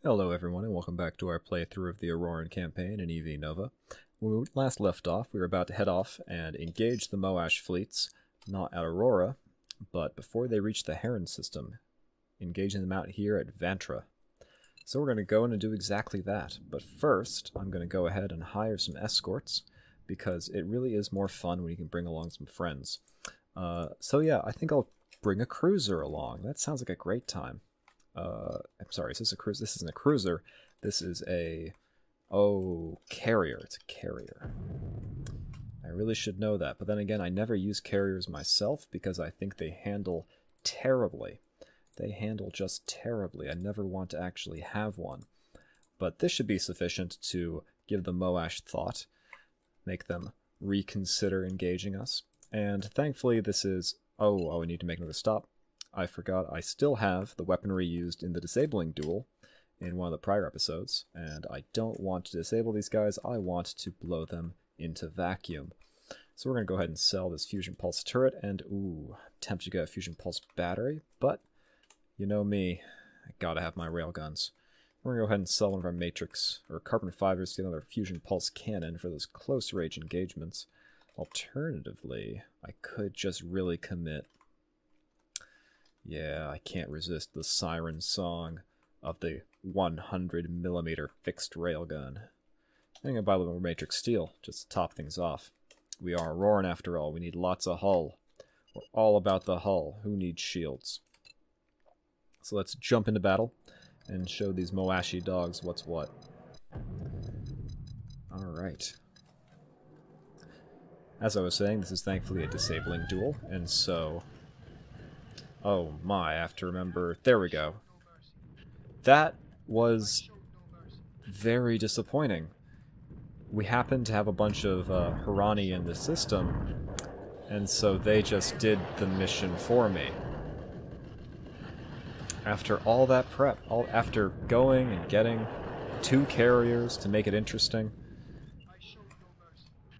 Hello everyone and welcome back to our playthrough of the Auroran campaign in EV Nova. When we last left off, we were about to head off and engage the Moash fleets, not at Aurora, but before they reach the Heron system, engaging them out here at Vantra. So we're going to go in and do exactly that, but first I'm going to go ahead and hire some escorts, because it really is more fun when you can bring along some friends. So yeah, I think I'll bring a cruiser along. That sounds like a great time. I'm sorry, is this a cruiser? This isn't a cruiser. This is a... oh, carrier. It's a carrier. I really should know that, but then again, I never use carriers myself because I think they handle terribly. They handle just terribly. I never want to actually have one. But this should be sufficient to give the Moash thought, make them reconsider engaging us. And thankfully this is... oh, I need to make another stop. I forgot I still have the weaponry used in the disabling duel in one of the prior episodes, and I don't want to disable these guys, I want to blow them into vacuum. So we're going to go ahead and sell this Fusion Pulse turret, and ooh, I'm tempted to get a Fusion Pulse battery, but you know me, I gotta have my railguns. We're going to go ahead and sell one of our Matrix, or Carbon Fibers to get another Fusion Pulse cannon for those close range engagements. Alternatively, I could just really commit. Yeah, I can't resist the siren song of the 100mm fixed railgun. I'm going to buy a little more Matrix Steel, just to top things off. We are Auroran after all, we need lots of hull. We're all about the hull, who needs shields? So let's jump into battle and show these Moashi dogs what's what. Alright. As I was saying, this is thankfully a disabling duel, and so... oh my, I have to remember... there we go. That was very disappointing. We happened to have a bunch of Hirani in the system, and so they just did the mission for me. After all that prep, after going and getting 2 carriers to make it interesting,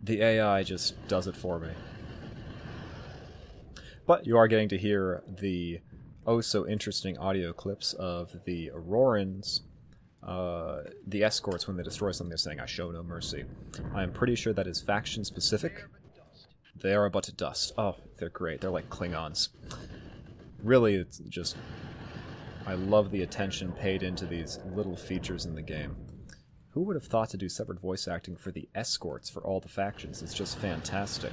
the AI just does it for me. But you are getting to hear the oh-so-interesting audio clips of the Aurorans, the escorts, when they destroy something, they're saying, "I show no mercy." I am pretty sure that is faction-specific. They are but dust. Oh, they're great. They're like Klingons. Really, it's just... I love the attention paid into these little features in the game. Who would have thought to do separate voice acting for the escorts for all the factions? It's just fantastic.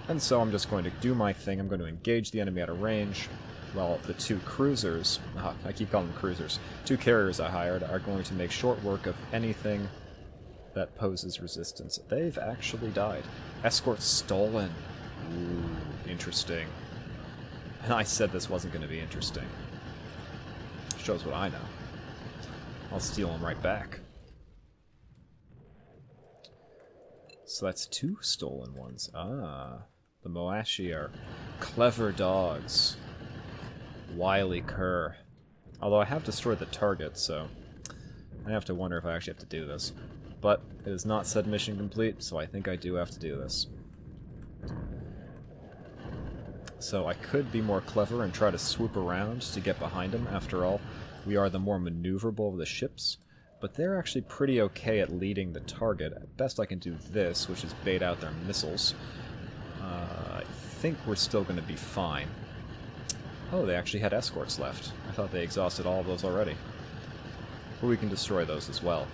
And so I'm just going to do my thing. I'm going to engage the enemy at a range, while the 2 cruisers, I keep calling them cruisers, 2 carriers I hired are going to make short work of anything that poses resistance. They've actually died. Escort stolen. Ooh, interesting. And I said this wasn't going to be interesting. Shows what I know. I'll steal them right back. So that's 2 stolen ones. Ah, the Moashi are clever dogs. Wily cur. Although I have destroyed the target, so I have to wonder if I actually have to do this. But it is not said mission complete, so I think I do have to do this. So I could be more clever and try to swoop around to get behind them. After all, we are the more maneuverable of the ships. But they're actually pretty okay at leading the target. At best I can do this, which is bait out their missiles. I think we're still going to be fine. Oh, they actually had escorts left. I thought they exhausted all of those already. But we can destroy those as well.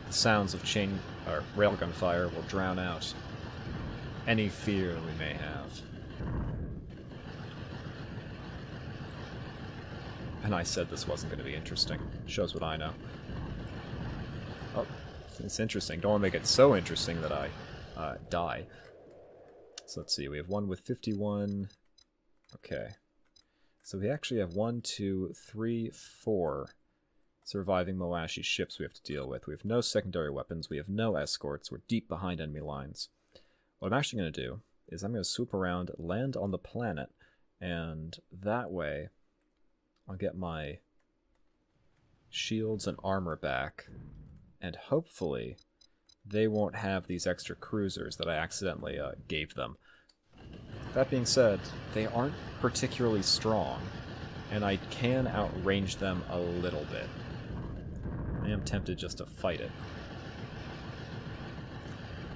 The sounds of railgun fire will drown out any fear we may have. And I said this wasn't going to be interesting. Shows what I know. Oh, it's interesting. Don't want to make it so interesting that I die. So let's see, we have one with 51. Okay. So we actually have 1, 2, 3, 4 surviving Moashi ships we have to deal with. We have no secondary weapons. We have no escorts. We're deep behind enemy lines. What I'm actually going to do is I'm going to swoop around, land on the planet, and that way I'll get my shields and armor back, and hopefully they won't have these extra cruisers that I accidentally gave them. That being said, they aren't particularly strong, and I can outrange them a little bit. I am tempted just to fight it.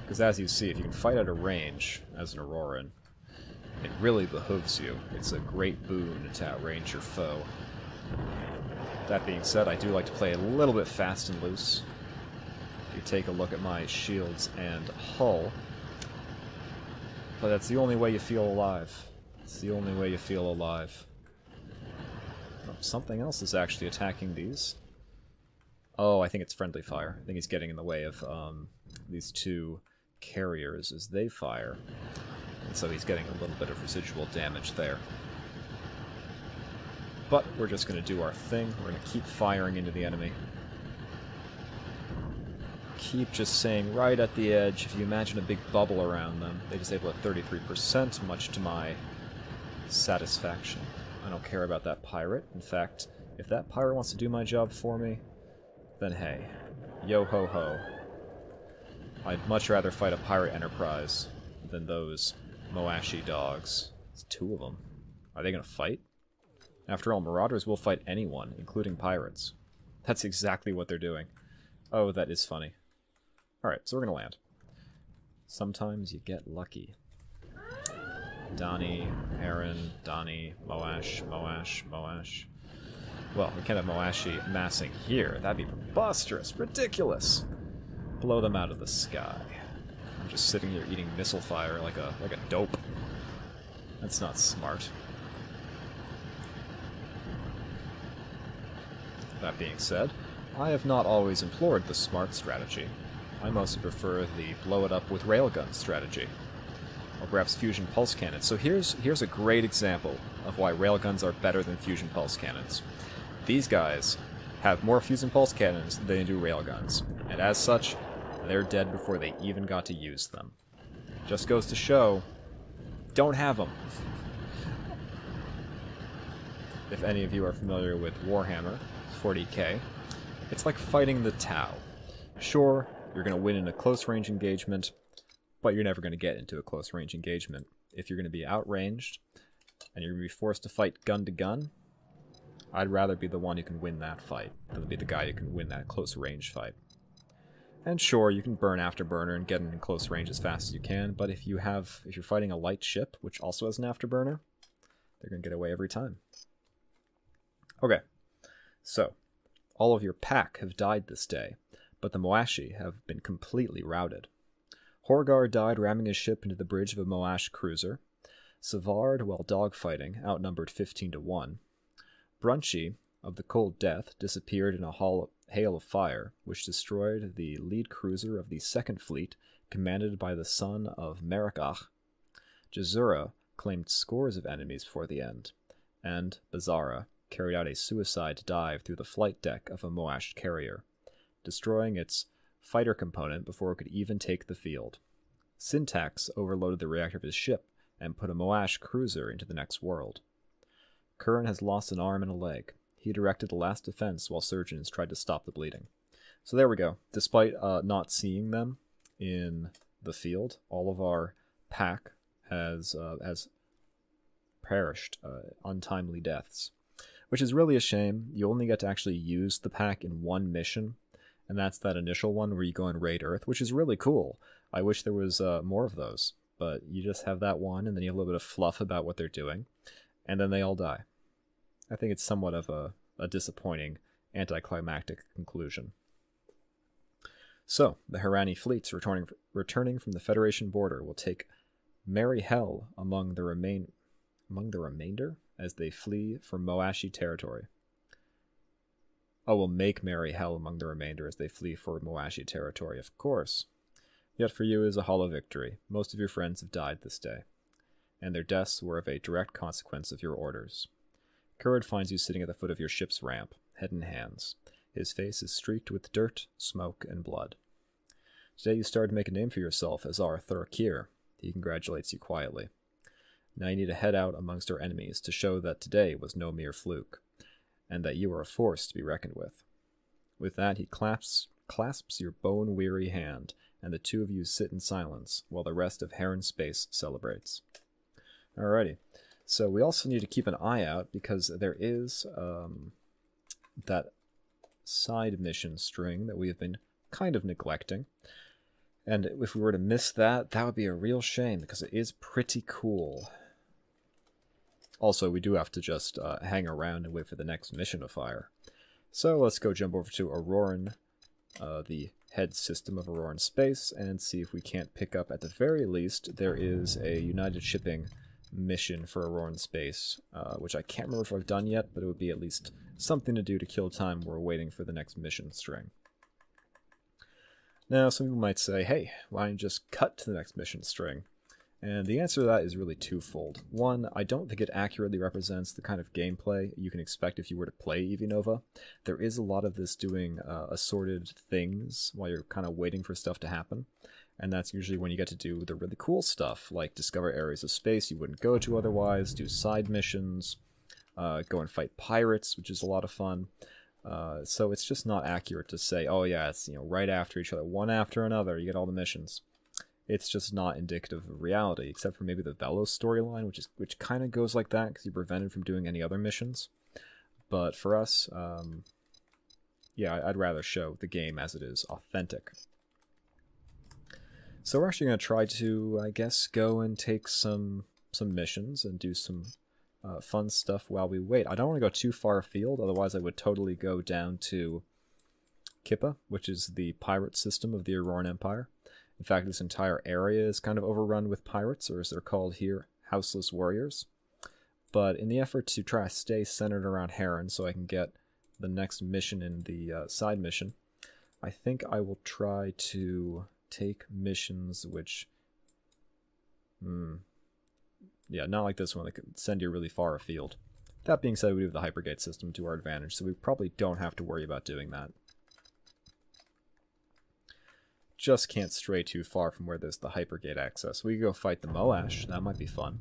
Because as you see, if you can fight at a range as an Auroran, it really behooves you. It's a great boon to outrange your foe. That being said, I do like to play a little bit fast and loose. If you take a look at my shields and hull, but that's the only way you feel alive. It's the only way you feel alive. Oh, something else is actually attacking these. Oh, I think it's friendly fire. I think he's getting in the way of these two carriers as they fire. And so he's getting a little bit of residual damage there. But we're just going to do our thing. We're going to keep firing into the enemy. Keep just saying right at the edge. If you imagine a big bubble around them, they disable at 33%, much to my satisfaction. I don't care about that pirate. In fact, if that pirate wants to do my job for me, then hey, yo-ho-ho. I'd much rather fight a pirate enterprise than those Moashi dogs. It's two of them. Are they going to fight? After all, marauders will fight anyone, including pirates. That's exactly what they're doing. Oh, that is funny. Alright, so we're going to land. Sometimes you get lucky. Donnie, Aaron, Donnie, Moash, Moash, Moash. Well, we can't have Moashi massing here. That'd be preposterous. Ridiculous. Blow them out of the sky. I'm just sitting here eating missile fire like a dope. That's not smart. That being said, I have not always employed the smart strategy. I mostly prefer the blow it up with railgun strategy. Or perhaps fusion pulse cannons. So here's a great example of why railguns are better than fusion pulse cannons. These guys have more fusion pulse cannons than they do railguns, and as such, they're dead before they even got to use them. Just goes to show, don't have them. If any of you are familiar with Warhammer 40k, it's like fighting the Tau. Sure, you're going to win in a close-range engagement, but you're never going to get into a close-range engagement. If you're going to be outranged, and you're going to be forced to fight gun-to-gun, I'd rather be the one who can win that fight than be the guy who can win that close-range fight. And sure, you can burn Afterburner and get in close range as fast as you can, but if you're fighting a light ship, which also has an Afterburner, they're going to get away every time. Okay, so, all of your pack have died this day, but the Moashi have been completely routed. Horgar died ramming his ship into the bridge of a Moash cruiser. Savard, while dogfighting, outnumbered 15-1. Brunchy, of the Cold Death, disappeared in a hail of fire, which destroyed the lead cruiser of the Second Fleet, commanded by the son of Merakach. Jazura claimed scores of enemies before the end, and Bazara carried out a suicide dive through the flight deck of a Moash carrier, destroying its fighter component before it could even take the field. Syntax overloaded the reactor of his ship and put a Moash cruiser into the next world. Curran has lost an arm and a leg. He directed the last defense while surgeons tried to stop the bleeding. So there we go. Despite not seeing them in the field, all of our pack has perished untimely deaths, which is really a shame. You only get to actually use the pack in one mission, and that's that initial one where you go and raid Earth, which is really cool. I wish there was more of those, but you just have that one, and then you have a little bit of fluff about what they're doing, and then they all die. I think it's somewhat of a disappointing, anticlimactic conclusion. So, the Harani fleets returning from the Federation border will take merry hell among the remainder as they flee from Moashi territory. Oh, will make merry hell among the remainder as they flee for Moashi territory, of course. Yet for you is a hollow victory. Most of your friends have died this day, and their deaths were of a direct consequence of your orders. Curd finds you sitting at the foot of your ship's ramp, head in hands. His face is streaked with dirt, smoke, and blood. Today you started to make a name for yourself as our Thurkir. He congratulates you quietly. Now you need to head out amongst our enemies to show that today was no mere fluke, and that you are a force to be reckoned with. With that, he clasps your bone-weary hand, and the two of you sit in silence while the rest of Heron Space celebrates. Alrighty. So we also need to keep an eye out because there is that side mission string that we have been kind of neglecting. And if we were to miss that, that would be a real shame, because it is pretty cool. Also, we do have to just hang around and wait for the next mission to fire. So let's go jump over to Auroran, the head system of Auroran space, and see if we can't pick up, at the very least, there is a United Shipping mission for Auroran space, which I can't remember if I've done yet, but it would be at least something to do to kill time while we're waiting for the next mission string. Now, some people might say, hey, why don't you just cut to the next mission string? And the answer to that is really twofold. One, I don't think it accurately represents the kind of gameplay you can expect if you were to play Evinova. There is a lot of this doing assorted things while you're kind of waiting for stuff to happen. And that's usually when you get to do the really cool stuff, like discover areas of space you wouldn't go to otherwise, do side missions, go and fight pirates, which is a lot of fun. So it's just not accurate to say, oh yeah, it's right after each other, one after another, you get all the missions. It's just not indicative of reality, except for maybe the Velos storyline, which kind of goes like that because you're prevented from doing any other missions. But for us, yeah, I'd rather show the game as it is, authentic. So we're actually going to try to, I guess, go and take some missions and do some fun stuff while we wait. I don't want to go too far afield, otherwise I would totally go down to Kippa, which is the pirate system of the Auroran Empire. In fact, this entire area is kind of overrun with pirates, or as they're called here, houseless warriors. But in the effort to try to stay centered around Heron so I can get the next mission in the side mission, I think I will try to take missions which... yeah, not like this one that could send you really far afield. That being said, we have the hypergate system to our advantage, so we probably don't have to worry about doing that. Just can't stray too far from where there's the hypergate access. We could go fight the Moash, that might be fun.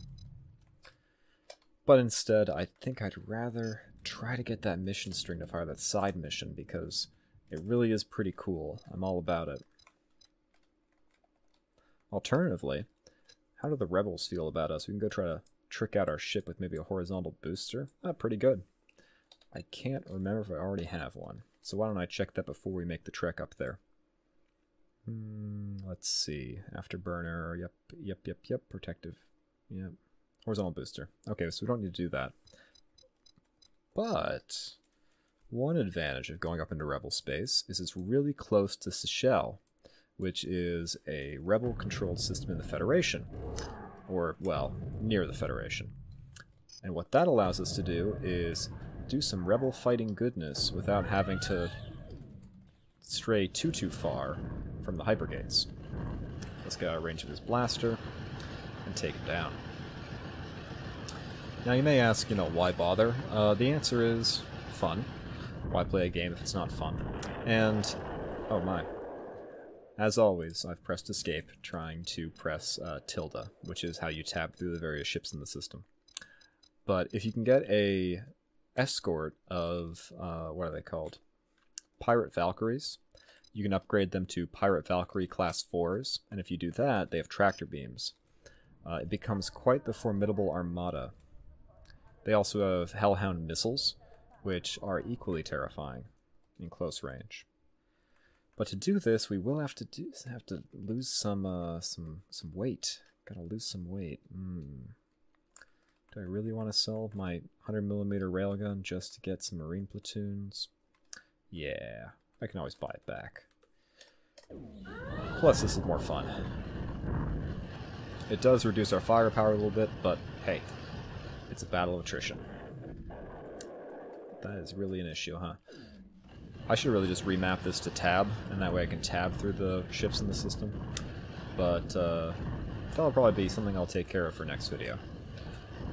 But instead, I think I'd rather try to get that mission string to fire, that side mission, because it really is pretty cool. I'm all about it. Alternatively, how do the rebels feel about us? We can go try to trick out our ship with maybe a horizontal booster. Pretty good. I can't remember if I already have one, so why don't I check that before we make the trek up there. Let's see. Afterburner. Yep. Protective. Yep. Horizontal booster. Okay, so we don't need to do that. But one advantage of going up into Rebel space is it's really close to Seychelles, which is a rebel-controlled system in the Federation. Or, well, near the Federation. And what that allows us to do is do some rebel fighting goodness without having to stray too far from the hypergates. Let's get out of range of his blaster and take him down. Now you may ask, why bother? The answer is fun. Why play a game if it's not fun? And, oh my. As always, I've pressed escape trying to press tilde, which is how you tab through the various ships in the system. But if you can get a escort of, what are they called? Pirate Valkyries. You can upgrade them to Pirate Valkyrie Class 4s, and if you do that, they have tractor beams. It becomes quite the formidable armada. They also have Hellhound missiles, which are equally terrifying in close range. But to do this, we will have to lose some weight. Gotta lose some weight. Do I really want to sell my 100mm railgun just to get some Marine platoons? Yeah, I can always buy it back. Plus, this is more fun. It does reduce our firepower a little bit, but hey, it's a battle of attrition. That is really an issue, huh? I should really just remap this to tab, and that way I can tab through the ships in the system. But that'll probably be something I'll take care of for next video.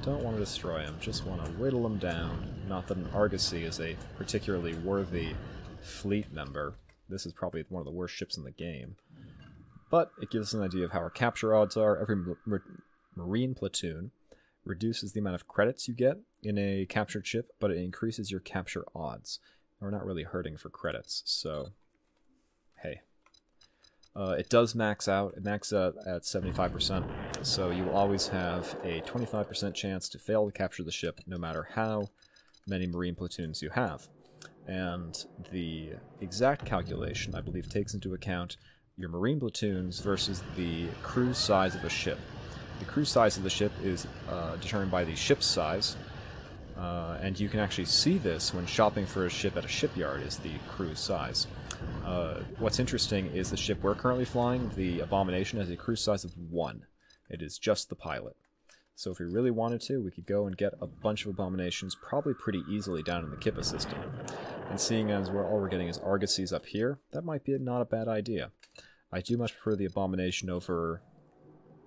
Don't want to destroy them, just want to whittle them down. Not that an Argosy is a particularly worthy fleet member. This is probably one of the worst ships in the game. But it gives us an idea of how our capture odds are. Every Marine platoon reduces the amount of credits you get in a captured ship, but it increases your capture odds. We're not really hurting for credits, so hey. It does max out. It maxes out at 75%, so you will always have a 25% chance to fail to capture the ship, no matter how many Marine platoons you have. and the exact calculation, I believe, takes into account your marine platoons versus the crew size of a ship. The crew size of the ship is determined by the ship's size, and you can actually see this when shopping for a ship at a shipyard, is the crew size. What's interesting is the ship we're currently flying, the Abomination, has a crew size of 1. It is just the pilot. So if we really wanted to, we could go and get a bunch of Abominations probably pretty easily down in the Kippa system. And seeing as all we're getting is Argosies up here, that might be not a bad idea. I do much prefer the Abomination over,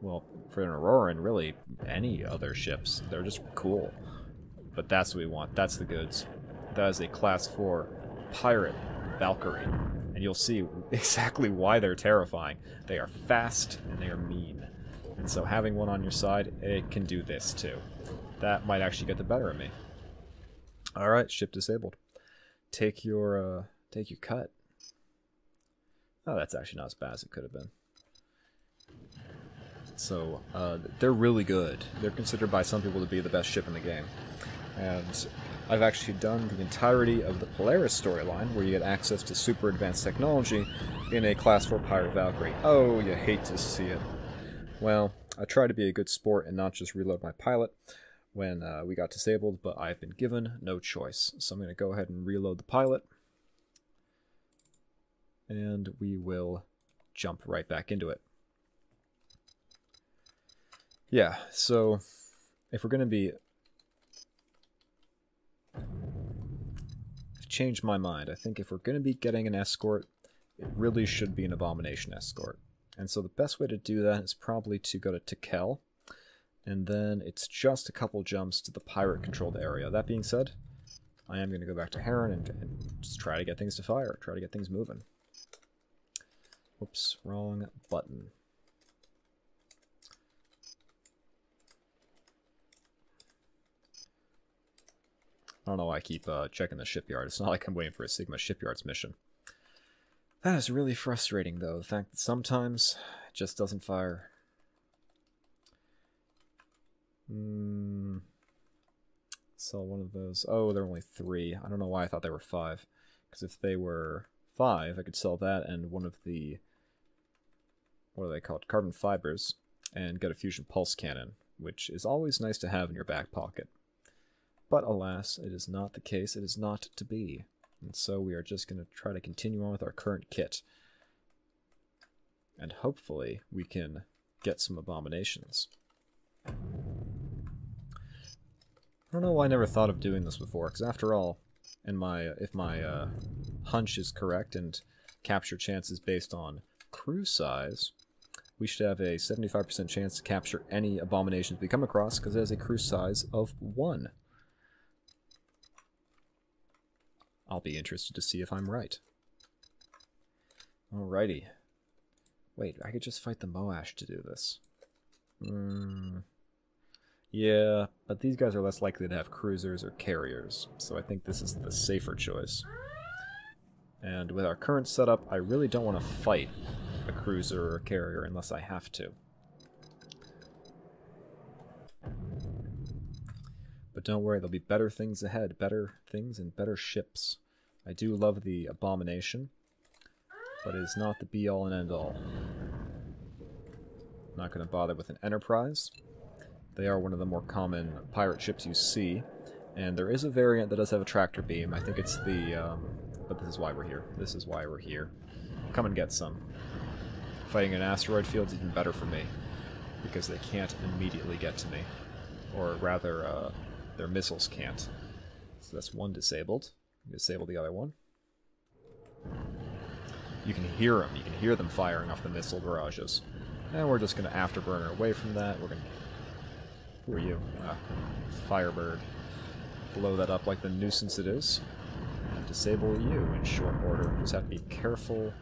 well, for an Auroran, really, any other ships. They're just cool. But that's what we want. That's the goods. That is a Class 4 Pirate Valkyrie. And you'll see exactly why they're terrifying. They are fast, and they are mean. And so having one on your side, it can do this too. That might actually get the better of me. Alright, ship disabled. Take your cut. Oh, that's actually not as bad as it could have been. So, they're really good. They're considered by some people to be the best ship in the game. And I've actually done the entirety of the Polaris storyline, where you get access to super advanced technology in a Class 4 Pirate Valkyrie. Oh, you hate to see it. Well, I try to be a good sport and not just reload my pilot when we got disabled, but I've been given no choice. So I'm going to go ahead and reload the pilot. And we will jump right back into it. Yeah, so if we're going to be... I've changed my mind. I think if we're going to be getting an escort, it really should be an Abomination escort. And so the best way to do that is probably to go to Tekel, and then it's just a couple jumps to the pirate-controlled area. That being said, I am going to go back to Heron and just try to get things to fire, try to get things moving. Whoops, wrong button. I don't know why I keep checking the shipyard. It's not like I'm waiting for a Sigma Shipyards mission. That is really frustrating, though, the fact that sometimes it just doesn't fire. Sell one of those. Oh, there are only 3. I don't know why I thought there were 5. Because if they were 5, I could sell that and one of the... what are they called? Carbon fibers. And get a fusion pulse cannon, which is always nice to have in your back pocket. But alas, it is not the case. It is not to be. And so we are just going to try to continue on with our current kit. And hopefully we can get some Abominations. I don't know why I never thought of doing this before, because after all, if my hunch is correct and capture chance is based on crew size, we should have a 75% chance to capture any Abominations we come across, because it has a crew size of 1. I'll be interested to see if I'm right. Alrighty. Wait, I could just fight the Moash to do this. Yeah, but these guys are less likely to have cruisers or carriers, so I think this is the safer choice. And with our current setup, I really don't want to fight a cruiser or a carrier unless I have to. But don't worry, there'll be better things ahead. Better things and better ships. I do love the Abomination, but it is not the be-all and end-all. Not going to bother with an Enterprise. They are one of the more common pirate ships you see, and there is a variant that does have a tractor beam. I think it's the... but this is why we're here. This is why we're here. Come and get some. Fighting an asteroid field is even better for me, because they can't immediately get to me. Or rather, their missiles can't. So that's one disabled. Disable the other one. You can hear them. You can hear them firing off the missile barrages. And we're just going to afterburner away from that. We're going to... Who are you? Firebird. Blow that up like the nuisance it is. And disable you in short order. Just have to be careful.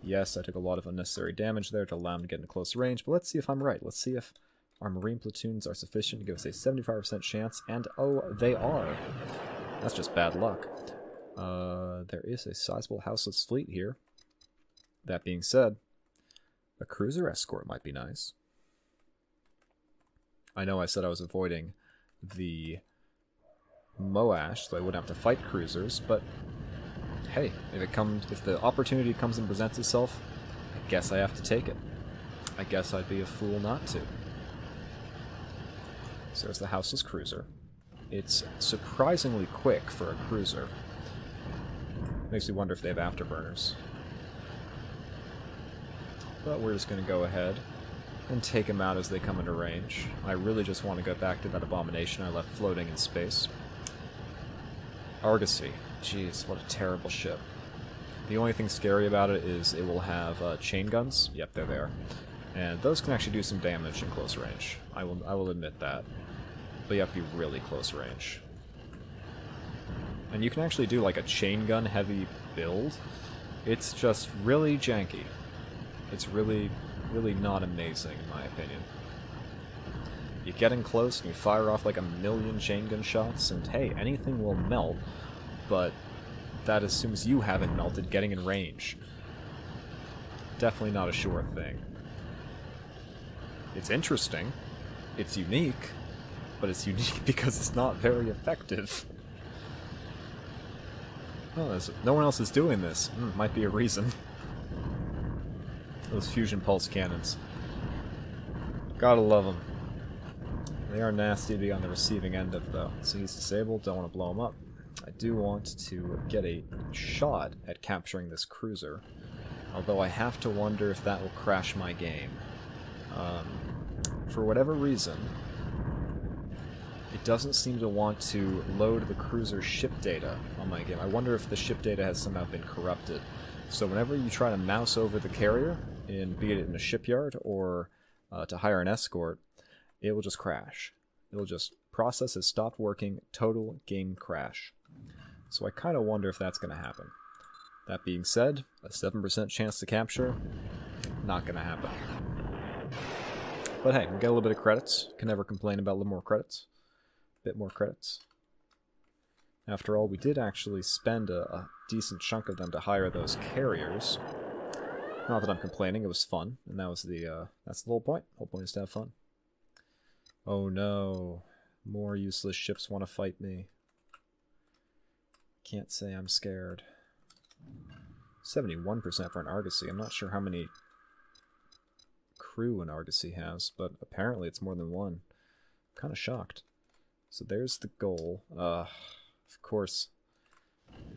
Yes, I took a lot of unnecessary damage there to allow him to get into close range, but let's see if I'm right. Let's see if our marine platoons are sufficient to give us a 75% chance, and oh, they are. That's just bad luck. There is a sizable houseless fleet here. That being said, a cruiser escort might be nice. I know I said I was avoiding the Moash, so I wouldn't have to fight cruisers, but hey, if the opportunity comes and presents itself, I guess I have to take it. I guess I'd be a fool not to. So there's the houseless cruiser. It's surprisingly quick for a cruiser. Makes me wonder if they have afterburners. But we're just going to go ahead and take them out as they come into range. I really just want to go back to that abomination I left floating in space. Argosy. Jeez, what a terrible ship. The only thing scary about it is it will have chain guns. Yep, there they are. And those can actually do some damage in close range. I will admit that. But you have to be really close range. And you can actually do like a chain gun heavy build. It's just really janky. It's really not amazing in my opinion. You get in close and you fire off like a million chain gun shots and hey, anything will melt, but that assumes you haven't melted getting in range. Definitely not a sure thing. It's interesting, it's unique, but it's unique because it's not very effective. Oh, no one else is doing this. Might be a reason. Those fusion pulse cannons. Gotta love them. They are nasty to be on the receiving end of, though. So he's disabled, don't want to blow him up. I do want to get a shot at capturing this cruiser, although I have to wonder if that will crash my game. For whatever reason, it doesn't seem to want to load the cruiser's ship data on my game. I wonder if the ship data has somehow been corrupted. So whenever you try to mouse over the carrier, be it in a shipyard or to hire an escort, it will just crash. It'll just process has stopped working, total game crash. So I kind of wonder if that's going to happen. That being said, a 7% chance to capture, not going to happen. But hey, we get a little bit of credits. Can never complain about a little more credits. Bit more credits. After all, we did actually spend a decent chunk of them to hire those carriers. Not that I'm complaining, it was fun, and that was that's the whole point. The whole point is to have fun. Oh no, more useless ships want to fight me. Can't say I'm scared. 71% for an Argosy. I'm not sure how many crew an Argosy has, but apparently it's more than one. I'm kind of shocked. So there's the goal. Of course,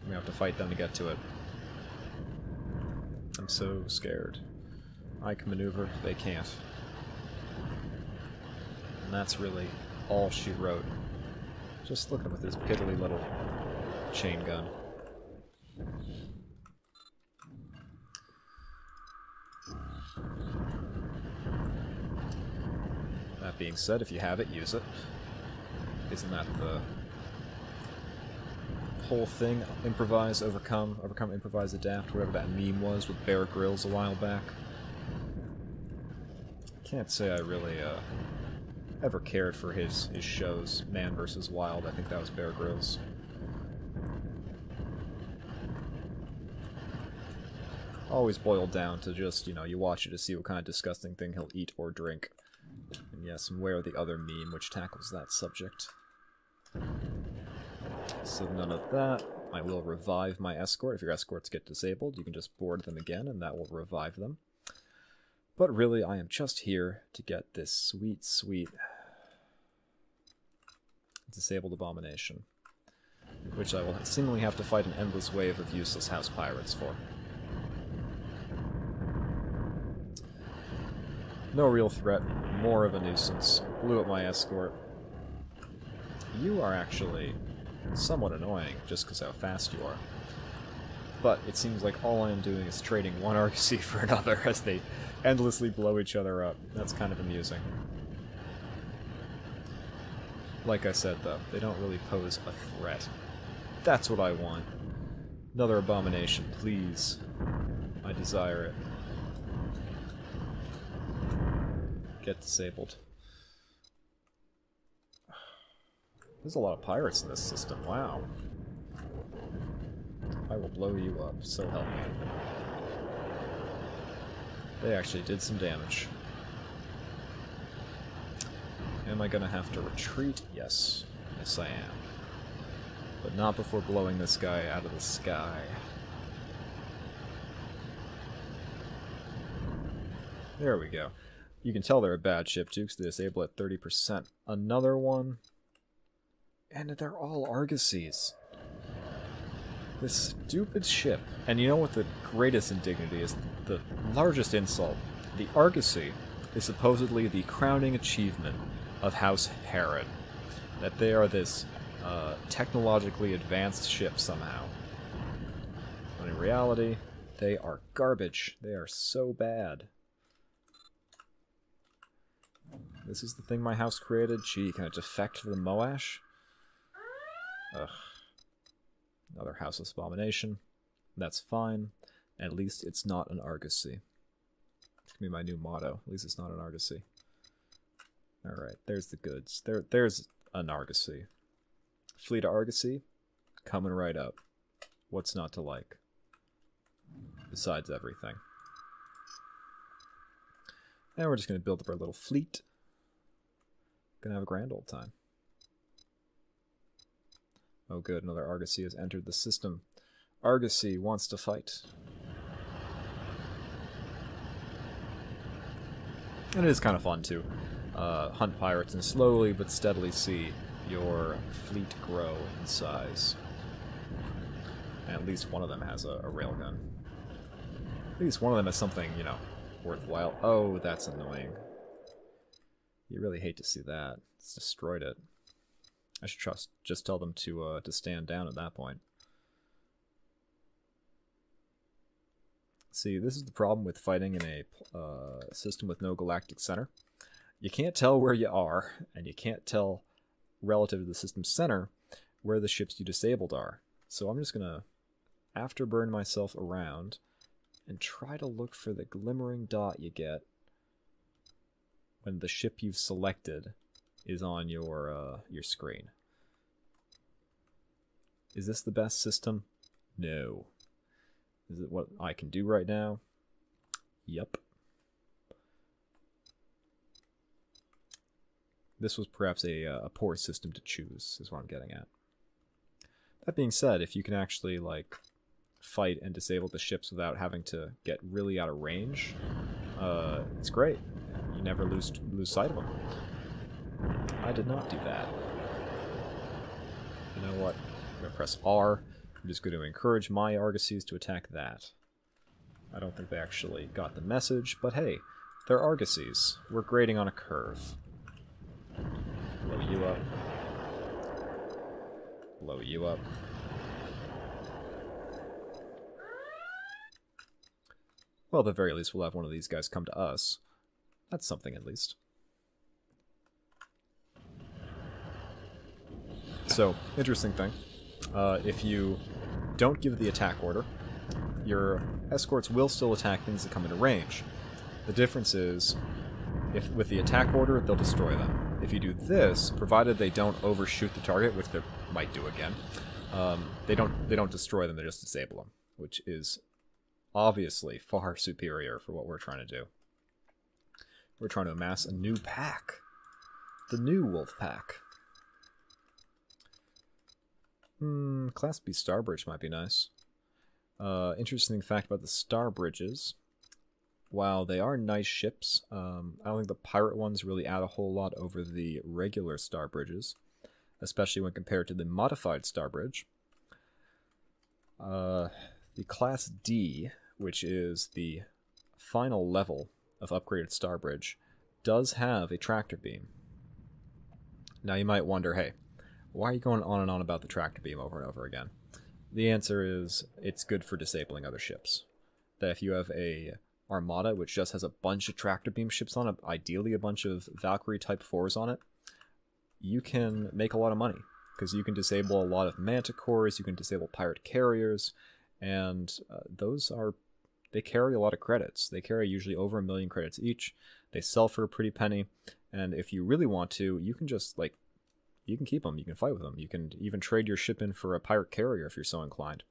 we have to fight them to get to it. I'm so scared. I can maneuver, they can't. And that's really all she wrote. Just look at him with his piddly little chain gun. That being said, if you have it, use it. Isn't that the whole thing? Improvise, overcome, improvise, adapt, whatever that meme was with Bear Grylls a while back. Can't say I really ever cared for his shows, Man vs. Wild. I think that was Bear Grylls. Always boiled down to just, you watch it to see what kind of disgusting thing he'll eat or drink. And yes, and where the other meme which tackles that subject. So none of that. I will revive my escort. If your escorts get disabled, you can just board them again and that will revive them. But really, I am just here to get this sweet, sweet disabled abomination, which I will seemingly have to fight an endless wave of useless house pirates for. No real threat, more of a nuisance. Blew up my escort. You are actually somewhat annoying, just because how fast you are. But it seems like all I am doing is trading one Argosy for another as they endlessly blow each other up. That's kind of amusing. Like I said, though, they don't really pose a threat. That's what I want. Another abomination, please. I desire it. Get disabled. There's a lot of pirates in this system, wow. I will blow you up, so help me. They actually did some damage. Am I gonna have to retreat? Yes. Yes, I am. But not before blowing this guy out of the sky. There we go. You can tell they're a bad ship, too, because they disable at 30%. Another one. And they're all Argosies. This stupid ship. And you know what the greatest indignity is? The largest insult. The Argosy is supposedly the crowning achievement of House Herod. That they are this technologically advanced ship somehow. When in reality, they are garbage. They are so bad. This is the thing my house created? Gee, can it defect to the Moash? Ugh. Another houseless abomination. That's fine. At least it's not an Argosy. It's gonna be my new motto. At least it's not an Argosy. Alright, there's the goods. There's an Argosy. Fleet of Argosy, coming right up. What's not to like? Besides everything. And we're just gonna build up our little fleet. Gonna have a grand old time. Oh good, another Argosy has entered the system. Argosy wants to fight. And it is kind of fun to hunt pirates and slowly but steadily see your fleet grow in size. And at least one of them has a railgun. At least one of them has something, you know, worthwhile. Oh, that's annoying. You really hate to see that. It's destroyed it. I should just tell them to stand down at that point. See, this is the problem with fighting in a system with no galactic center. You can't tell where you are, and you can't tell, relative to the system's center, where the ships you disabled are. So I'm just going to afterburn myself around and try to look for the glimmering dot you get when the ship you've selected is on your screen. Is this the best system? No. Is it what I can do right now? Yep. This was perhaps a poor system to choose, is what I'm getting at. That being said, if you can actually, like, fight and disable the ships without having to get really out of range, it's great. You never lose sight of them. I did not do that. You know what? I'm going to press R. I'm just going to encourage my Argosies to attack that. I don't think they actually got the message, but hey, they're Argosies. We're grading on a curve. Blow you up. Blow you up. Well, at the very least, we'll have one of these guys come to us. That's something, at least. So, interesting thing. If you don't give the attack order, your escorts will still attack things that come into range. The difference is, if with the attack order, they'll destroy them. If you do this, provided they don't overshoot the target, which they might do again, they don't destroy them, they just disable them, which is obviously far superior for what we're trying to do. We're trying to amass a new pack. The new Wolf Pack. Class B Star Bridge might be nice. Interesting fact about the Star Bridges. While they are nice ships, I don't think the pirate ones really add a whole lot over the regular Star Bridges, especially when compared to the modified Star Bridge. The Class D, which is the final level of upgraded Star Bridge, does have a tractor beam. Now you might wonder, hey, why are you going on and on about the tractor beam over and over again? The answer is, it's good for disabling other ships. That if you have a armada which just has a bunch of tractor beam ships on it, ideally a bunch of Valkyrie Type 4s on it, you can make a lot of money. Because you can disable a lot of manticores, you can disable pirate carriers, and they carry a lot of credits. They carry usually over 1 million credits each. They sell for a pretty penny, and if you really want to, you can just, like, you can keep them, you can fight with them. You can even trade your ship in for a pirate carrier if you're so inclined.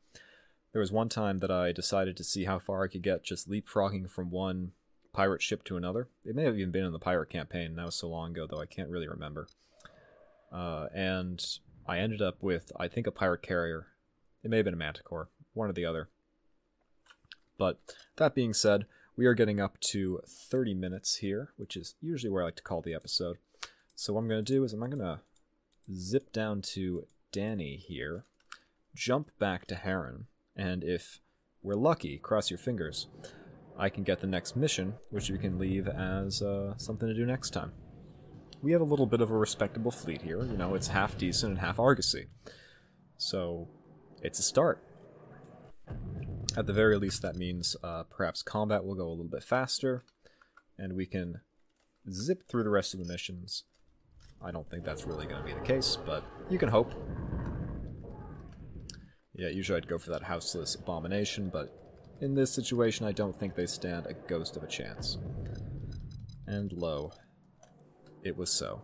There was one time that I decided to see how far I could get just leapfrogging from one pirate ship to another. It may have even been in the pirate campaign, and that was so long ago, though I can't really remember. And I ended up with, I think, a pirate carrier. It may have been a manticore, one or the other. But that being said, We are getting up to 30 minutes here, which is usually where I like to call the episode. So what I'm going to do is I'm going to zip down to Danny here, jump back to Heron, and if we're lucky, cross your fingers, I can get the next mission, which we can leave as something to do next time. We have a little bit of a respectable fleet here. You know, it's half decent and half Argosy. So, it's a start. At the very least, that means perhaps combat will go a little bit faster, and we can zip through the rest of the missions. I don't think that's really going to be the case, but you can hope. Yeah, usually I'd go for that houseless abomination, but in this situation I don't think they stand a ghost of a chance. And lo, it was so.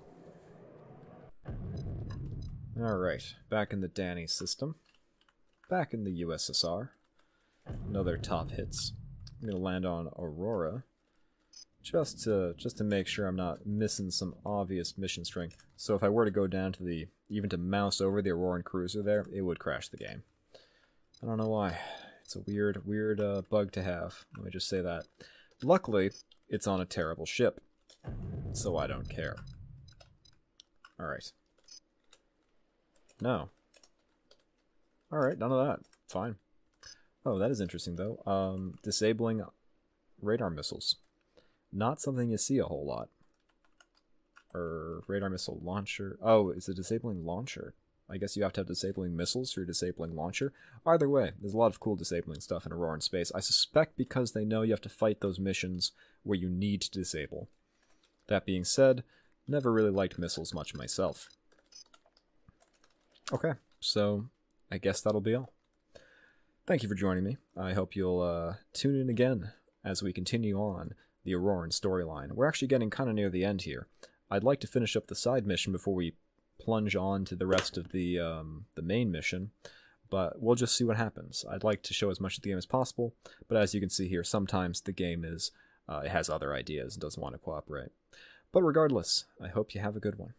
Alright, back in the Danny system. Back in the USSR. Another top hits. I'm going to land on Aurora. Just to make sure I'm not missing some obvious mission strength. So if I were to go down to even to mouse over the Auroran cruiser there, it would crash the game. I don't know why. It's a weird bug to have. Let me just say that. Luckily, it's on a terrible ship, so I don't care. Alright. No. Alright, none of that. Fine. Oh, that is interesting, though. Disabling radar missiles. Not something you see a whole lot. Or radar missile launcher. Oh, it's a disabling launcher. I guess you have to have disabling missiles for your disabling launcher. Either way, there's a lot of cool disabling stuff in Auroran space. I suspect because they know you have to fight those missions where you need to disable. That being said, never really liked missiles much myself. Okay, so I guess that'll be all. Thank you for joining me. I hope you'll tune in again as we continue on the Auroran storyline. We're actually getting kind of near the end here. I'd like to finish up the side mission before we plunge on to the rest of the main mission, but we'll just see what happens. I'd like to show as much of the game as possible, but as you can see here, sometimes the game is it has other ideas and doesn't want to cooperate. But regardless, I hope you have a good one.